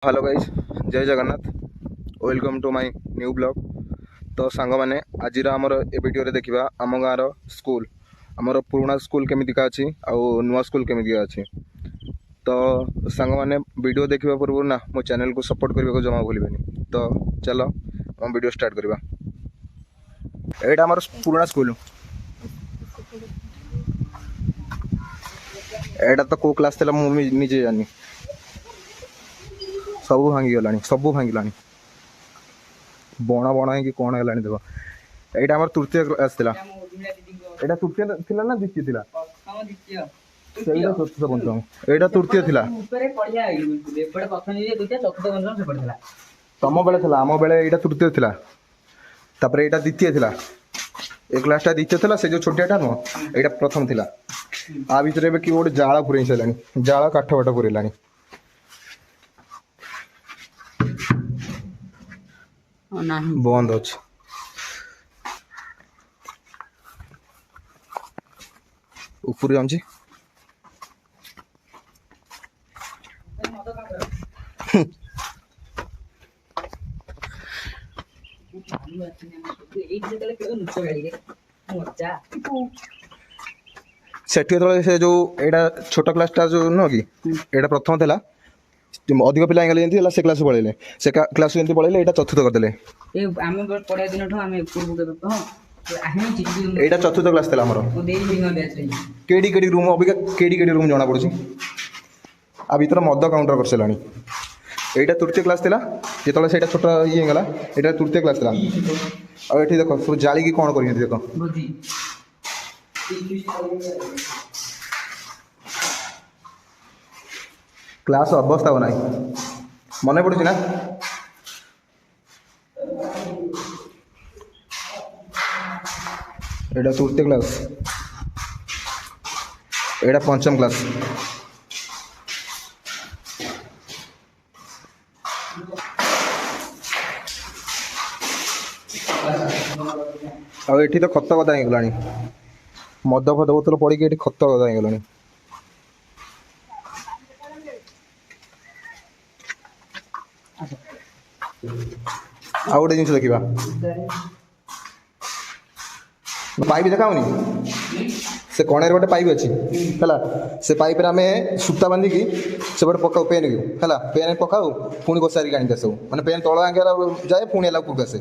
Hello guys, जय Jagannath. Welcome to my new blog. तो song मैंने आज आमर ए वीडियो देखा आम गाँव स्कूल आमर पुराना स्कूल केमिका अच्छी आउ नुआ स्कूल केमिका अच्छी। तो सांग मैंने वीडियो देखा पूर्व ना मो चैनल को सपोर्ट करने को जमा भूलें। तो चलो हम वीडियो स्टार्ट करवा। एटा आमर पुराना स्कूल। एटा तो को क्लास थी मुझे निजे जानी। सब भांगीगला बण बण कि कौन है देख। यहाँ आम तृतीय क्लास था। यहाँ तृतीय थिला ना द्वितीय थिला? चतुर्थ पंचम यहाँ तृतीय थिला। तम बेले थिला आम बेले यहाँ तृतीय थिला। तापर यहाँ द्वितीय थिला। ए क्लासटा द्वितीय थिला। से जो छोटियाटा नुह यहाँ प्रथम थिला। आ भितर कि गोटे जाल पुरई सारे जाल काठ बाट पुरैलानी। बंद अच्छे। ऊपर जाऊँगी से जो एटा छोट क्लासटा जो नुह कि एटा प्रथम थिला। अधिक पिला जमी से क्लास पढ़े से क्लास जमी पढ़े यहाँ चतुर्थ करदे। यहाँ चतुर्थ क्लास था आमर। KD KD room Abika KD KD room जना पड़ी। आ भर मद काउंटर कर सारे। यहाँ तृतीय क्लास था जो से छोट ये गला। यहाँ तृतीय क्लास था। और ये देख सब जाली की कौन कर देख। क्लास अवस्था हो ना मन पड़ू ना। एटा तृतीय क्लास एटा पंचम क्लास। आठी तो खत कदा हो गला। मद फद बोतल पड़ी ये खत कदा हो गला। आ गोटे जिन देखा पाइप देखाऊनी से कणे गोटे पाइप अच्छी है। से पाइप आम सूता बांधिकी से गोटे पकाऊ पेन को है। पेन पकाऊ पुणी घोषारिक आनिक आसू मैंने पेन तल आगे जाए पुणी उपरक आसे।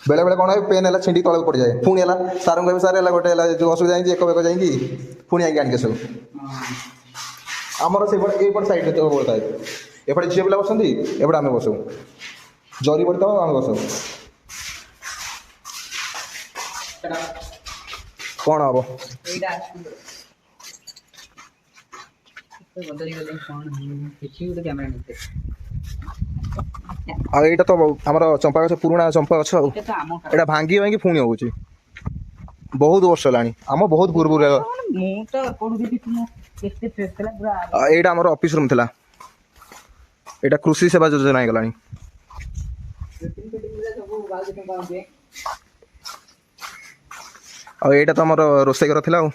बेले बेले कौन पेन है छिंडी तक पड़ जाए। पुणी है सार को सारे है गोटे जो असुविधा एक बेक जाकि पुणी आगे आसू। आमर से ये सैड था एपटे झील पिला बसती एपटे आम बसू जरी पड़ी तो आम बसू कौन हम आईटा तो आमर चंपा गछ पुराणा चंपा गछ यहाँ भांगी भांगी पुणी हो बहुत वर्ष है। आम बहुत पूर्व यहाँ आमर ऑफिस रूम था। यहाँ कृषि सेवा योजना हो गला। यहाँ तो आमर रोषे घर था।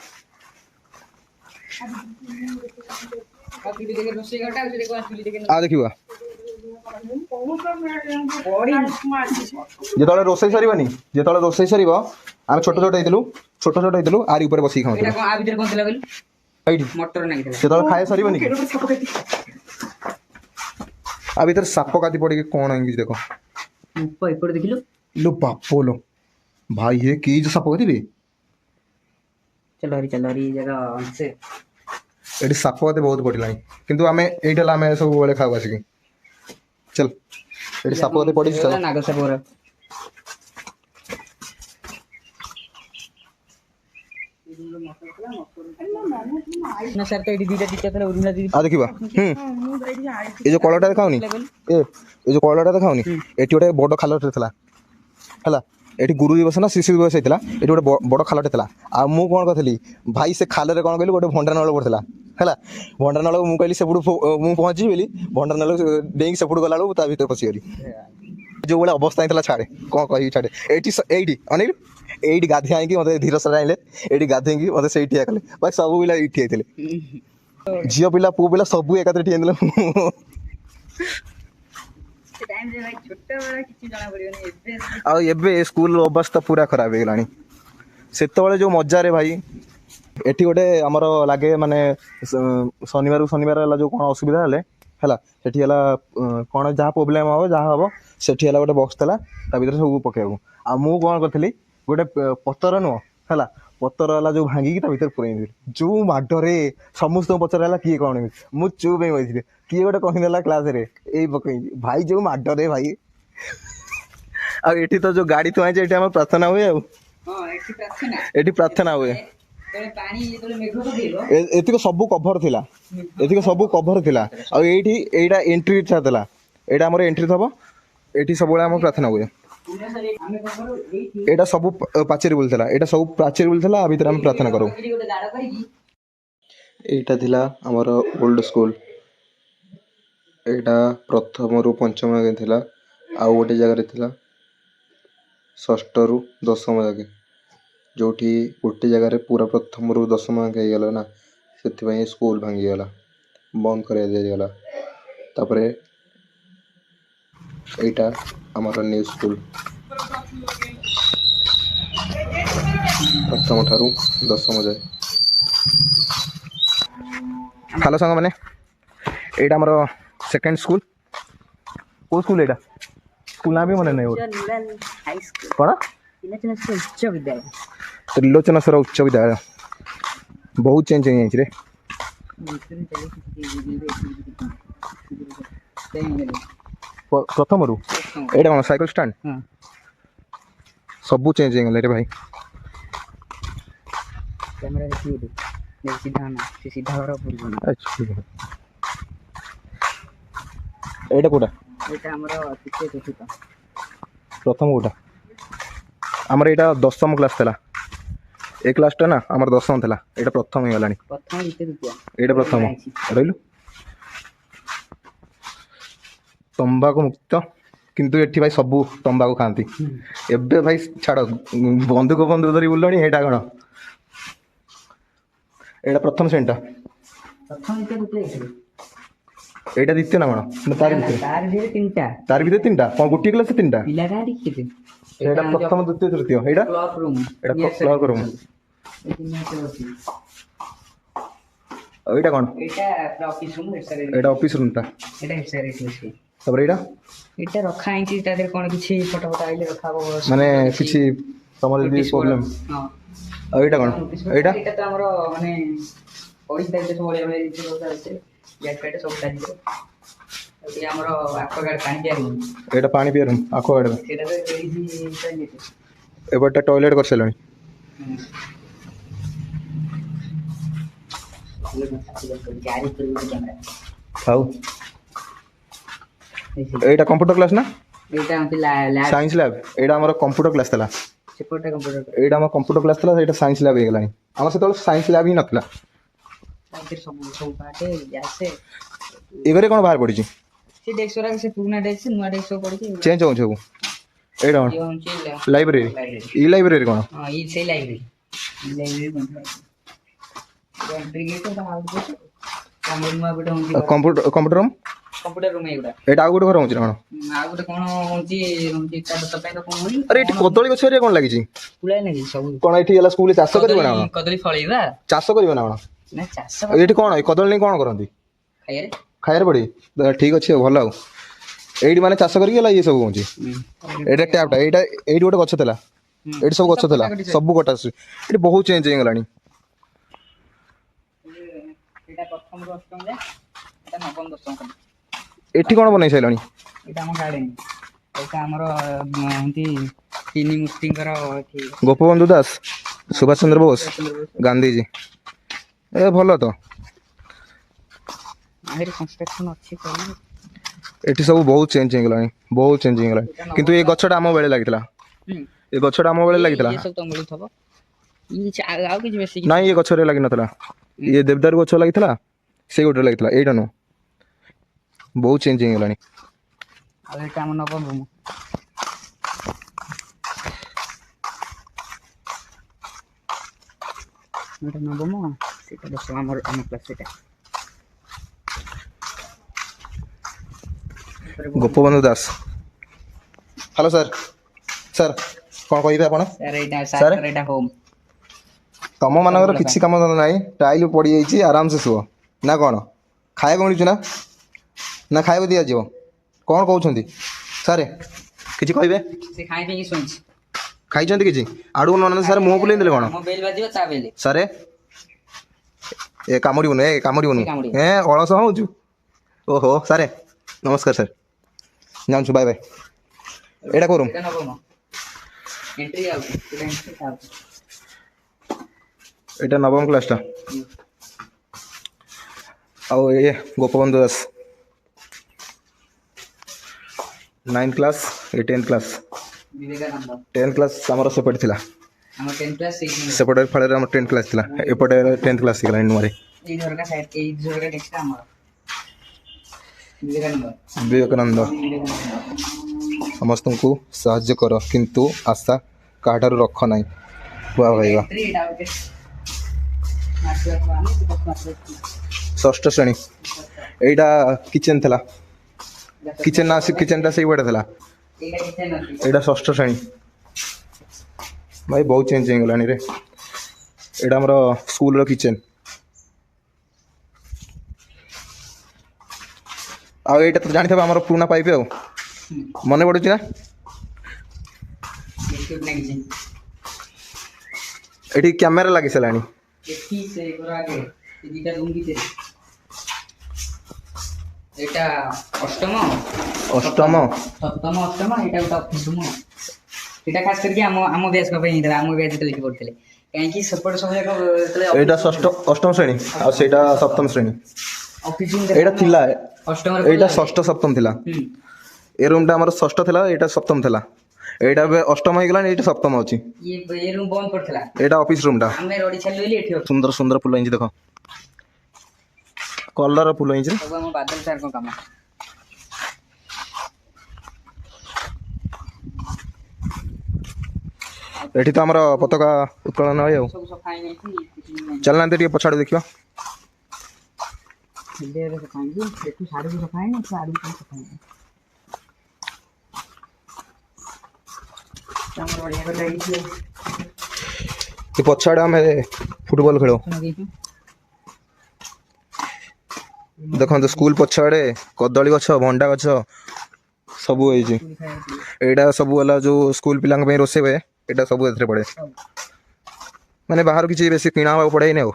देखा जो रोषे सरनी जो रोषे सर आम छोट छोट होती आरी ऊपर बस खाऊ जो खाए सरनी आ भर साप काती पड़ी कौन देख लो बापो लो भाई ये कि साप काती ये साप काती बहुत पड़ा कि आम ये सब बड़े खाऊ आसिक चल ये साप काती पड़ी देखा ये जो कलरटा देखाऊनी ये जो कलरटा देखाऊनी ये गोटे बड़ खालटे था है। ये गुरु दिवस ना शिशु दिवस होता है। ये गोटे बड़ खालटे था। आ मु कौन करी भाई से खाल कौन कहली गोटे भंडार नल पड़ता है। भंडार नल मुझे कहली सेपटू मुझे पहुँची बोली भंडार नल डेई सेपटू गला बेलू भर पशिगली जो भाई अवस्था होता छाड़े कौन कह छाड़े ये अनेक ये गाधे आईकी मत धीर सर आइले ये गाधे मत से ठिया कले भाई सब पिला ठिया झील पिला पु पिला सब एक ठिया ଆଉ ଏବେ ସ୍କୁଲ ଅବସ୍ଥା ପୁରା ଖରାପ ହେଇଗଲାଣି। ସେତେବେଳେ ଯୋଉ ମଜାରେ ଭାଇ, ଏଠି ଗୋଟେ ଆମର ଲାଗେ ମାନେ ଶନିବାରକୁ ଶନିବାର ହେଲା ଯୋଉ କ'ଣ ଅସୁବିଧା ହେଲେ ହେଲା, ସେଠି ହେଲା କ'ଣ ଯାହା ପ୍ରୋବ୍ଲେମ୍ ହେବ ଯାହା ହେବ, ସେଠି ହେଲା ଗୋଟେ ବକ୍ସ ଥିଲା, ତା ଭିତରେ ସବୁ ପକେଇବାକୁ। ଆଉ ମୁଁ କ'ଣ କରିଥିଲି, ଗୋଟେ ପତର ନୁହଁ ହେଲା, ପତର ହେଲା ଯୋଉ ଭାଙ୍ଗିକି ତା ଭିତରେ ପୁରେଇ ଦେଇଥିଲି। ଯୋଉ ମାଡ଼ରେ ସମସ୍ତଙ୍କୁ ପଚରା ହେଲା କିଏ କ'ଣ, ମୁଁ ଚୁପ୍ ହେଇ ବସିଥିଲି। କିଏ ଗୋଟେ କହିଦେଲା କ୍ଲାସ୍ରେ ଏଇ ପକେଇଛି, ଭାଇ ଯୋଉ ମାଡ଼ରେ ଭାଇ। ଆଉ ଏଠି ତ ଯୋଉ ଗାଡ଼ି ଥୁଆ ହେଇଛି, ଏଠି ଆମର ପ୍ରାର୍ଥନା ହୁଏ। ଆଉ ଏଠି ପ୍ରାର୍ଥନା ହୁଏ। ଏତିକ ସବୁ କଭର ଥିଲା, ଏତିକ ସବୁ କଭର ଥିଲା। ଆଉ ଏଇଠି ଏଇଟା ଏଣ୍ଟ୍ରି ଥିଲା, ଏଇଟା ଆମର ଏଣ୍ଟ୍ରି ଥବ। ଏଠି ସବୁବେଳେ ଆମର ପ୍ରାର୍ଥନା ହୁଏ। ଏଇଟା ସବୁ ପାଚେରୀ ବୁଲିଥିଲା, ଏଇଟା ସବୁ ପାଚେରୀ ବୁଲିଥିଲା, ଆ ଭିତରେ ଆମେ ପ୍ରାର୍ଥନା କରୁ। ଏଇଟା ଥିଲା ଆମର ଓଲ୍ଡ ସ୍କୁଲ। ଏଇଟା ପ୍ରଥମରୁ ପଞ୍ଚମ ଯାକେ ଥିଲା। ଆଉ ଗୋଟେ ଜାଗାରେ ଥିଲା ଷଷ୍ଠରୁ ଦଶମ ଯାକେ, ଯେଉଁଠି ଗୋଟେ ଜାଗାରେ ପୁରା ପ୍ରଥମରୁ ଦଶମ ଯାକେ ହେଇଗଲା ନା, ସେଥିପାଇଁ ସ୍କୁଲ ଭାଙ୍ଗିଗଲା, ବନ୍ଦ କରାଇ ଦିଆଗଲା। ତାପରେ ଏଇଟା ଆମର ନ୍ୟୁ ସ୍କୁଲ, ପ୍ରଥମ ଠାରୁ ଦଶମ ଯାଏ। ହ୍ୟାଲୋ ସାଙ୍ଗମାନେ, ଏଇଟା ଆମର ସେକେଣ୍ଡ ସ୍କୁଲ। କେଉଁ ସ୍କୁଲ ଏଇଟା? ସ୍କୁଲ ନାଁ ବି ମନେ ନାହିଁ। କ'ଣ? ତ୍ରିଲୋଚନେଶ୍ୱର ଉଚ୍ଚ ବିଦ୍ୟାଳୟ। ବହୁତ ଚେଞ୍ଜ ହେଇଯାଇଛି ରେ। ପ୍ରଥମରୁ ଏଇଟା କ'ଣ ସାଇକେଲ ଷ୍ଟାଣ୍ଡ? ସବୁ ଚେଞ୍ଜ ହେଇଗଲା ରେ ଭାଇ। ଏଇଟା କୋଉଟା? ପ୍ରଥମ କୋଉଟା? ଆମର ଏଇଟା ଦଶମ କ୍ଲାସ୍ ଥିଲା। ଏ କ୍ଲାସ୍ଟା ନା ଆମର ଦଶମ ଥିଲା, ଏଇଟା ପ୍ରଥମ ହେଇଗଲାଣି। ଏଇଟା ପ୍ରଥମ। ରହିଲୁ ତମ୍ବାକୁ ମୁକ୍ତ, କିନ୍ତୁ ଏଠି ଭାଇ ସବୁ ତମ୍ବାକୁ ଖାଆନ୍ତି। ଏବେ ଭାଇ ଛାଡ଼, ବନ୍ଧୁକ ଧରି ବୁଲିଲଣି। ଏଇଟା କ'ଣ? ଏଇଟା ପ୍ରଥମ ଶ୍ରେଣୀଟା। ଏଇଟା ଦ୍ୱିତୀୟ ନା କ'ଣ? ତାର ଭିତରେ ତିନିଟା। କ'ଣ ଗୋଟିଏ କ୍ଲାସ୍ ତିନିଟା? ଏଇଟା ପ୍ରଥମ, ଦ୍ୱିତୀୟ, ତୃତୀୟ। ଏଇଟା କ୍ଲର୍କ ରୁମ୍। ଏଇଟା କ'ଣ? ଏଇଟା ଅଫିସ ରୁମ୍ଟା। ତାପରେ ଏଇଟା ରଖା ହେଇଛି, ତା ଦେହରେ କ'ଣ କିଛି ଫଟୋ ଆଇଲେ ରଖା ହବ, ମାନେ କିଛି ତମର ଯଦି ପ୍ରୋବ୍ଲେମ୍। ଆଉ ଏଇଟା କ'ଣ? ଏଇଟା ତ ଆମର ମାନେ ପଇସା ସବୁ ଆମର ଆକ୍ୱାଗାର୍ଡ ପାଣି ପିଇବା ରୁମ୍। ଏଇଟା ପାଣି ପିଇବା ରୁମ୍, ଆକ୍ୱାଗାର୍ଡ। ଏପଟେ ଟଏଲେଟ୍ କରିସାରିଲାଣି। ହଉ, ଏଇଟା କମ୍ପ୍ୟୁଟର କ୍ଲାସ୍ ନା? Science lab. ଏଇଟା ଆମର କମ୍ପ୍ୟୁଟର କ୍ଲାସ୍ ଥିଲା। ଏଇଟା ଆମର କମ୍ପ୍ୟୁଟର କ୍ଲାସ୍ ଥିଲା, ସେଇଟା ସାଇନ୍ସ ଲ୍ୟାବ୍ ହେଇଗଲାଣି। ଆମର ସେତେବେଳେ ସାଇନ୍ସ ଲ୍ୟାବ୍ ହିଁ ନଥିଲା। ଏ ଘରେ କ'ଣ ବାହାର ପଡ଼ିଛି? ଚେଞ୍ଜ ହେଉଛି ସବୁ। ଏଇଟା କ'ଣ? ଲାଇବ୍ରେରୀ। ଇ ଲାଇବ୍ରେରୀ କ'ଣ? Computer room. ଏଇଟା ଆଉ ଗୋଟେ ଘର ହେଉଛି ନା କ'ଣ? ଆରେ ଏଠି କଦଳୀ ଗଛ ହେରିକା କ'ଣ ଲାଗିଛି? କ'ଣ ଏଠି ହେଲା ସ୍କୁଲରେ ଚାଷ କରିବ ନା କ'ଣ? ଚାଷ କରିବ ନା କ'ଣ? ଏଠି କ'ଣ କଦଳୀ ନେଇ କ'ଣ କରନ୍ତି? ଖାଇବାରେ ପଡ଼ି। ଠିକ୍ ଅଛି, ଆଉ ଭଲ। ଆଉ ଏଇଠି ମାନେ ଚାଷ କରିକି ହେଲା ଇଏ ସବୁ ହେଉଛି। ଏଇଟା ଟ୍ୟାପ୍ଟା। ଏଇଠି ଗୋଟେ ଗଛ ଥିଲା, ଏଇଠି ସବୁ ଗଛ ଥିଲା, ସବୁ କଟା ଆସୁଛି। ଏଠି ବହୁତ ଚେଞ୍ଜ ହେଇଗଲାଣି। ଏଠି କ'ଣ ବନେଇ ସାରିଲାଣି? ଗୋପବନ୍ଧୁ ଦାସ, ସୁଭାଷ ଚନ୍ଦ୍ର ବୋଷ, ଗାନ୍ଧୀଜୀ। ଏ ଭଲ ତ। ଏଠି ସବୁ ବହୁତ ଚେଞ୍ଜ ହେଇଗଲାଣି, ବହୁତ ଚେଞ୍ଜ ହେଇଗଲାଣି। କିନ୍ତୁ ଏ ଗଛଟା ଆମ ବେଳେ ଲାଗିଥିଲା। ଏ ଗଛଟା ଆମ ବେଳେ ଲାଗିଥିଲା। ନାଇଁ, ଏ ଗଛରେ ଲାଗିନଥିଲା। ଇଏ ଦେବଦାରୁ ଗଛ ଲାଗିଥିଲା, ସେଇ ଗୋଟେ ଲାଗିଥିଲା। ଏଇଟା ନୁହଁ, ବହୁତ ଚେଞ୍ଜ ହେଇଗଲାଣି। Gopabandhu Das. Hello sir sir କ'ଣ କହିବେ ଆପଣ? ସାର୍ ଏଇଟା ସାର୍? ସାର୍ ଏଇଟା ହୋମ୍। ତମମାନଙ୍କର କିଛି କାମ ଧନ୍ଦା ନାହିଁ, ଟାଇଲ୍ ପଡ଼ିଯାଇଛି ଆରାମସେ ଶୁଅ ନା କ'ଣ? ଖାଇବାକୁ ମିଳୁଛି ନା ନା ଖାଇବାକୁ ଦିଆଯିବ? କ'ଣ କହୁଛନ୍ତି ସାର୍? କିଛି କହିବେ? ସେ ଖାଇ ପିଇକି ଶୋଇଛି। ଖାଇଛନ୍ତି କିଛି? ଆଡ଼କୁ ନହେଲେ ସାର୍ ମୁହଁ ବୁଲେଇ ଦେଲେ କ'ଣ? ମୋ ବେଲ୍ ବାଜିବ ତା ବେଲ୍। ସାରେ ଏ କାମୁଡ଼ିବୁନି କାମୁଡ଼ିବ। ଅଳସ ହେଉଛୁ। ଓହୋ ସାରେ ନମସ୍କାର ସାର୍, ଜାଣିଛୁ ବାଏ ବାଏ। ଏଇଟା କରୁ ଏଇଟା ନବମ ଏଣ୍ଟ୍ରି ଆଉଛି, ଏଇଟା ଏଣ୍ଟ୍ରି ଆଉଛି। ଏଇଟା ନବମ କ୍ଲାସ୍ଟା। ଆଉ ଏ ଗୋପବନ୍ଧୁ ଦାସ 9th କ୍ଲାସ୍, ଏ 10th class. Vivekananda 10th class ଆମର ସେପଟେ ଥିଲା, ଆମ 10 କ୍ଲାସ୍ ସେପଟେ ଫଳରେ ଆମର 10th କ୍ଲାସ୍ ଥିଲା, ଏପଟେ 10th କ୍ଲାସ୍ ହେଇଗଲା ନୂଆରେ। ଏଇ ଝରକା ସାଇଡ୍, ଏଇ ଝରକା ନେକ୍ସଟ ଆମର ବିବେକାନନ୍ଦ। ବିବେକାନନ୍ଦ ସମସ୍ତଙ୍କୁ ସାହାଯ୍ୟ କର କିନ୍ତୁ ଆଶା କାହାଠାରୁ ରଖ ନାହିଁ। ବାଃ ଭାଇ ବାଃ। ଏଣ୍ଟ୍ରି ଏଇଟା ଗୋଟେ ମାର୍କେଟ ମାନେ ମାର୍କେଟ। ଷଷ୍ଠ ଶ୍ରେଣୀ। ଏଇଟା କିଚେନ୍ ଥିଲା, କିଚେନ୍ ନା ସେ କିଚେନ୍ଟା ସେଇପଟେ ଥିଲା। ଏଇଟା କିଚେନ୍ ଅଛି। ଏଇଟା ଷଷ୍ଠ ଶ୍ରେଣୀ। ଭାଇ ବହୁତ ଚେଞ୍ଜ ହେଇଗଲାଣି ରେ। ଏଇଟା ଆମର ସ୍କୁଲର କିଚେନ୍। ଆଉ ଏଇଟା ତ ଜାଣିଥିବ ଆମର ପୁରୁଣା ପାଇପ୍, ଆଉ ମନେ ପଡ଼ୁଛି ନା? ୟୁଟ୍ୟୁବ ଲାଗିଛି ଏଠି କ୍ୟାମେରା ଲାଗି ସାରିଲାଣି। ଏଠି ସେ ଘର ଆଗେ ଏ ଦିଟା ରୁମ୍ ଭିତରେ। ଏଇଟା ଅଷ୍ଟମ ଅଷ୍ଟମ ସପ୍ତମ ଅଷ୍ଟମ, ଏଇଟା ଗୋଟେ ଅଫିସ ରୁମ୍। ଏଇଟା ଖାସ କରିକି ଆମ ବ୍ୟାଚ୍ ପାଇଁ ହେଇଥିଲା, ଆମ ବ୍ୟାଚ୍ ଯେତେବେଳେ ଏଠି ପଢ଼ୁଥିଲେ। କାହିଁକି ସେପଟେ ସବୁ ଯାକ ଏଇଟା ଅଷ୍ଟମ ଶ୍ରେଣୀ ଆଉ ସେଇଟା ସପ୍ତମ ଶ୍ରେଣୀ। ଅଫିସ ରୁମ୍ ଏଇଟା ଥିଲା, ଅଷ୍ଟମରେ ଏଇଟା ଷଷ୍ଠ ସପ୍ତମ ଥିଲା। ଏ ରୁମ୍ଟା ଆମର ଷଷ୍ଠ ଥିଲା, ଏଇଟା ସପ୍ତମ ଥିଲା। ଏଇଟା ଏବେ ଅଷ୍ଟମ ହେଇଗଲାଣି, ଏଇଟା ସପ୍ତମ ଅଛି। ଏ ରୁମ୍ ବନ୍ଦ ପଡ଼ିଥିଲା, ଏଇଟା ଅଫିସ ରୁମ୍ଟା। ଆମେ ରଡ଼ି ଛାଡ଼ିଲୁ ବୋଲି ଏଠି ସୁନ୍ଦର ସୁନ୍ଦର ଫୁଲ ହେଇଛି, ଦେଖ କଲର ଫୁଲ ହେଇଛି। ସବୁ ଆମ ବାଦଲ ସାର୍ଙ୍କ କାମ। ଏଠି ତ ଆମର ପତାକା ଉତ୍ତୋଳନ ହୁଏ। ଆଉ ସବୁ ସଫା ହେଇଯାଇଛି। ଚାଲୁନାହାନ୍ତି ଟିକେ ପଛଆଡ଼େ ଦେଖିବା। ସଫା ହେଇଛି, ଏଠୁ ସାଡ଼କୁ ସଫା ହେଇନି, ଏଠୁ ଆଡ଼କୁ ସଫା ହେଇନି। ଆମର ବଢ଼ିଆ କଥା ହେଇଛି। ଏ ପଛଆଡ଼େ ଆମେ ଫୁଟବଲ ଖେଳୁ। ଦେଖନ୍ତୁ ସ୍କୁଲ ପଛଆଡ଼େ କଦଳୀ ଗଛ, ଭଣ୍ଡା ଗଛ ସବୁ ହେଇଛି। ଏଇଟା ସବୁ ହେଲା ଯେଉଁ ସ୍କୁଲ ପିଲାଙ୍କ ପାଇଁ ରୋଷେଇ ହୁଏ, ଏଇଟା ସବୁ ଏଥିରେ ପଡ଼େ। ମାନେ ବାହାରୁ କିଛି ବେଶୀ କିଣା ହେବାକୁ ପଡ଼େନି। ଆଉ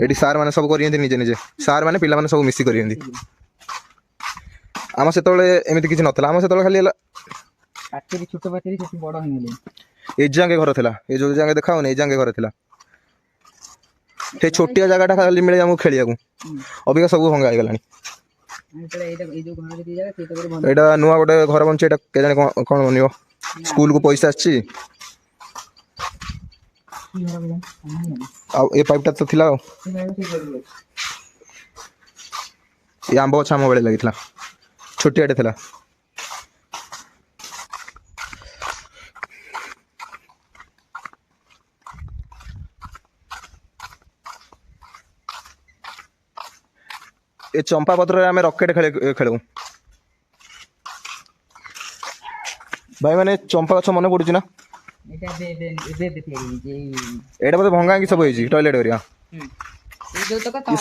ଏଠି ସାର୍ ମାନେ ସବୁ କରିନ୍ତି ନିଜେ ନିଜେ, ସାର୍ ମାନେ ପିଲାମାନେ ସବୁ ମିଶି କରିନ୍ତି। ଆମ ସେତେବେଳେ ଏମିତି କିଛି ନଥିଲା, ଆମ ସେତେବେଳେ ଖାଲି ହେଲା ପାଚେରୀ, ଛୋଟ ପାଚେରୀ, ସେଠି ବଡ଼ ହେଇଗଲେ ଏ ଯାଙ୍ଗେ ଘର ଥିଲା। ଏ ଯେଉଁ ଯାଙ୍ଗେ ଦେଖା ହଉନି, ଏ ଯାଙ୍ଗେ ଘର ଥିଲା। ସେ ଛୋଟିଆ ଜାଗାଟା ଖାଲି ମିଳେ ଆମକୁ ଖେଳିବାକୁ। ଅବିକା ସବୁ ଭଙ୍ଗା ହେଇଗଲାଣି। ଏଇଟା ନୂଆ ଗୋଟେ ଘର ବନୁଛି, ଏଇଟା କେଜାଣି କ'ଣ ବନିବ। ସ୍କୁଲକୁ ପଇସା ଆସିଛି। ଆଉ ଏ ପାଇପ୍ଟା ତ ଥିଲା। ଆଉ ଏ ଆମ୍ବ ଗଛ ଆମ ବେଳେ ଲାଗିଥିଲା, ଛୋଟିଆଟେ ଥିଲା। ଏ ଚମ୍ପା ପତ୍ରରେ ଆମେ ରକେଟ ଖେଳୁ। ଭାଇ ମାନେ ଚମ୍ପା ଗଛ ମନେ ପଡୁଛି ନା? ଏଇଟା ବୋଧେ ଭଙ୍ଗା ହେଇକି ସବୁ ହେଇଛି, ଟଏଲେଟ୍ ଏରିଆ।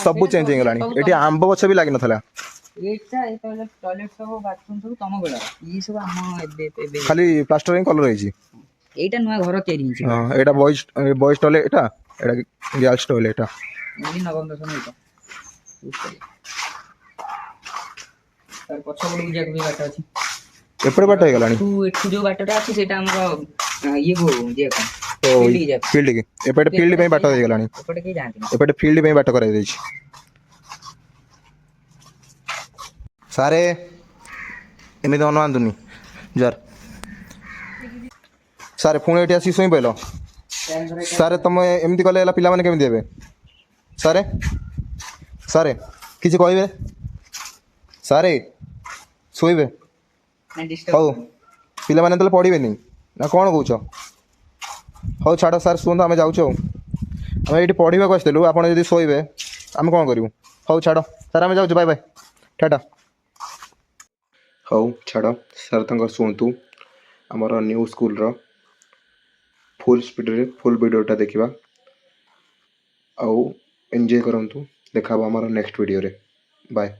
ସବୁ ଚେଞ୍ଜ ହେଇଗଲାଣି। ଏଠି ଆମ୍ବ ଗଛ ବି ଲାଗିନଥିଲା। ଖାଲି ପ୍ଲାଷ୍ଟର ହିଁ କଲର ହେଇଛି। ଏଇଟା ନୂଆ ଘର ତିଆରି ହେଇଛି। ହଁ, ଏଇଟା ବଏଜ୍ ଟଏଲେଟ୍, ଏଇଟା ଗାର୍ଲସ୍ ଟଏଲେଟ୍। ନବମ ଦଶମ ଏଇଟା ପଛପଟକୁ ଯିବାକୁ ବି ବାଟ ଅଛି। ଏପଟେ ବାଟ ହେଇଗଲାଣି। ଏଠୁ ଯୋଉ ବାଟଟା ଅଛି ସେଇଟା ଆମର ଫିଲ୍ଡ କି ଏପଟେ ଫିଲ୍ଡ ପାଇଁ ବାଟ ହେଇଗଲାଣି। ଏପଟେ କେହି ଯାଆନ୍ତିନି। ଏପଟେ ଫିଲ୍ଡ ପାଇଁ ବାଟ କରାଯାଇଛି। ସାରେ ଏମିତି ଅନୁଆନ୍ତୁନି ଯାର। ସାରେ ପୁଣି ଏଠି ଆସିକି ଶୋଇ ପଇଲ। ସାରେ ତମେ ଏମିତି କଲେ ହେଲା ପିଲାମାନେ କେମିତି ହେବେ? ସାରେ କିଛି କହିବେ? ସାରେ ଶୋଇବେ? ହଉ, ପିଲାମାନେ ତାହେଲେ ପଢ଼ିବେନି ନା କ'ଣ କହୁଛ? ହଉ ଛାଡ଼ ସାର୍, ଶୁଣନ୍ତୁ, ଆମେ ଯାଉଛୁ। ଆଉ ଆମେ ଏଇଠି ପଢ଼ିବାକୁ ଆସିଥିଲୁ, ଆପଣ ଯଦି ଶୋଇବେ ଆମେ କ'ଣ କରିବୁ? ହଉ ଛାଡ଼ ସାର୍, ଆମେ ଯାଉଛୁ। ବାଏ ବାଏ, ଟାଟା। ହଉ ଛାଡ଼ ସାର୍ ତାଙ୍କର ଶୁଣନ୍ତୁ ଆମର ନ୍ୟୁ ସ୍କୁଲର ଫୁଲ୍ ସ୍ପିଡ଼ରେ ଫୁଲ୍ ଭିଡ଼ିଓଟା ଦେଖିବା ଆଉ ଏନ୍ଜୟ କରନ୍ତୁ। ଦେଖା ହେବ ଆମର ନେକ୍ସଟ ଭିଡ଼ିଓରେ। ବାଏ।